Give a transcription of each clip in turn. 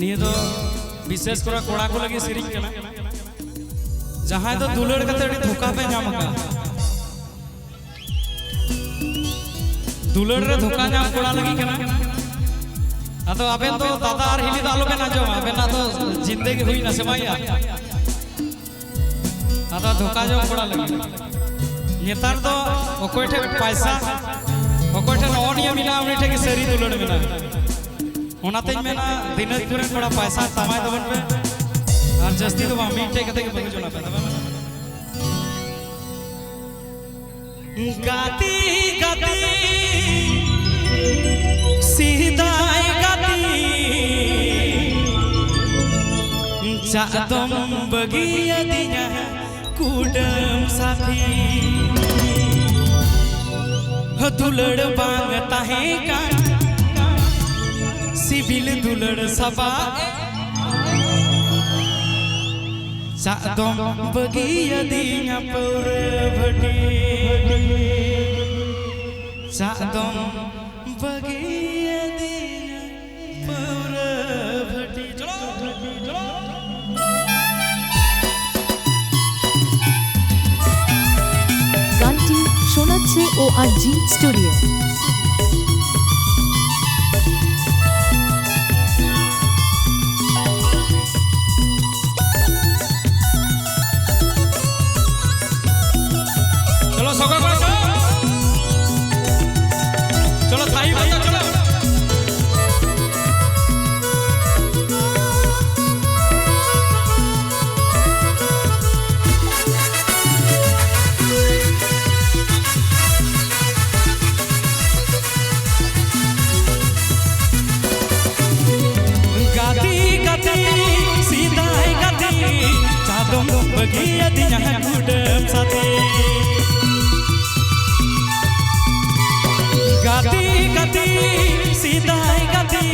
निये दो विशेष कर कोड़ा को लगे सिरिंग कना जहां तो दुलड़ कते धोखा पे नाम का दुलड़ रे धोखा नाम कोड़ा लगी कना अतो अबेन तो दादा आर हिली तो आलो पे ना जो अबेन ना तो जिंदगी हुई ना समाया अतो धोखा जो कोड़ा लगी नेतार तो ओकोठे पैसा ओकोठे नौनिया मिला उन्हें ठेके सरी दुलड़ मिला होनाते मेना दिनज दुरे थोड़ा पैसा तमाय दबन पे और जस्ती तो वहाँ मीठे कहते कि बगु जोना पे गाती गाती सीधाई गाती चादम बगिया दिया कूडम साथी दुलड़ बांगता है का सिबिल दुलड़ सबा चादम बगिया दिया पर भटी चादम बगिया दिया पर भटी चलो গানটি শোনাচ্ছে ORG স্টুডিও। चलो थाई भैया चलो गाती गाती सीधाई गाती चादम बगिया दिया कूडम साथी गाती गाती सीधाई गाती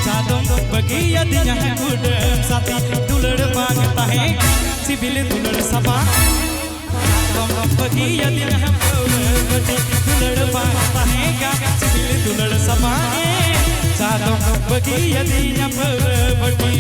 चादम बगिया दिया कूडम साथी दुलड़ बांगता है सिबिल दुलड़ सबा चादम बगिया दिया भटी दुलड़ बांगता है सिबिल दुलड़ सबा चादम बगिया दिया भटी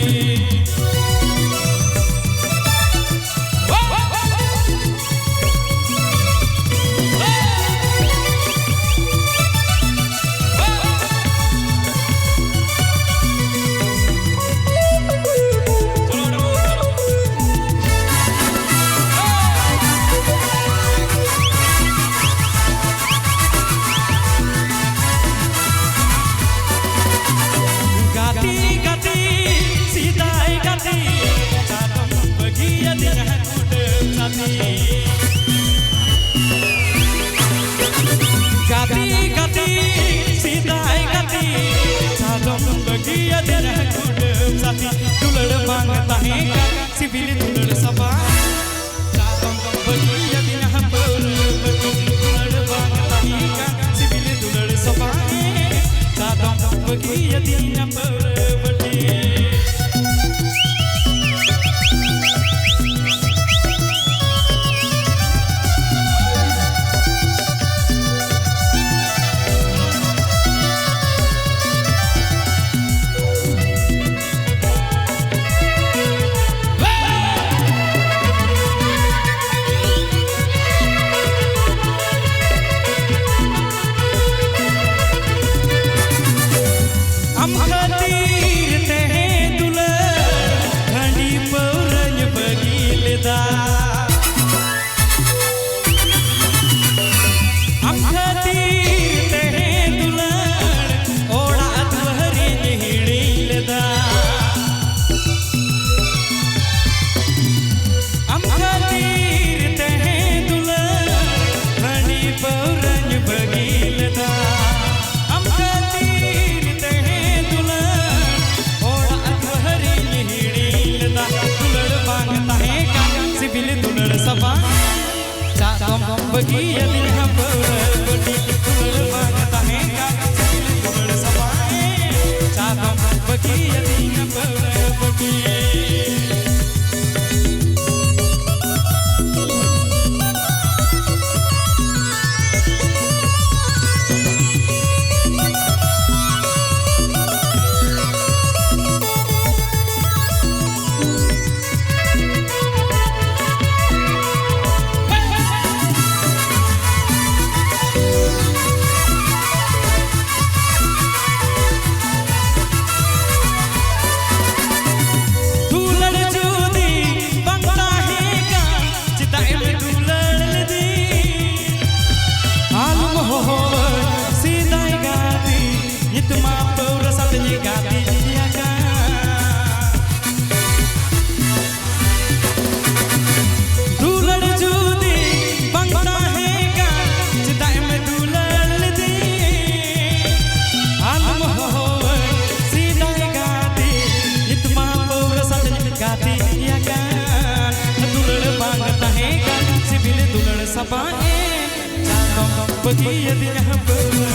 गाती गाती सीधाई गाती चादम बगिया दिया कूडम साथी दुलड़ बांगता है सिबिल दुलड़ सबा चादम बगिया दिया पर भटी दुलड़ बांगता है सिबिल दुलड़ सबा चादम बगिया दिया पर भटी चादम बगिया दिया पर भटी दुलड़ बांगता है सिबिल दुलड़ सबा चादम बगिया दिया पर भटी sabae jadom bagiye dinya berde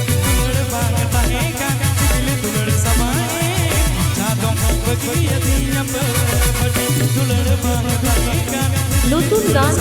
dulur bang tahega dil dulur sabae jadom bagiye dinya berde dulur bang tahega নতুন গান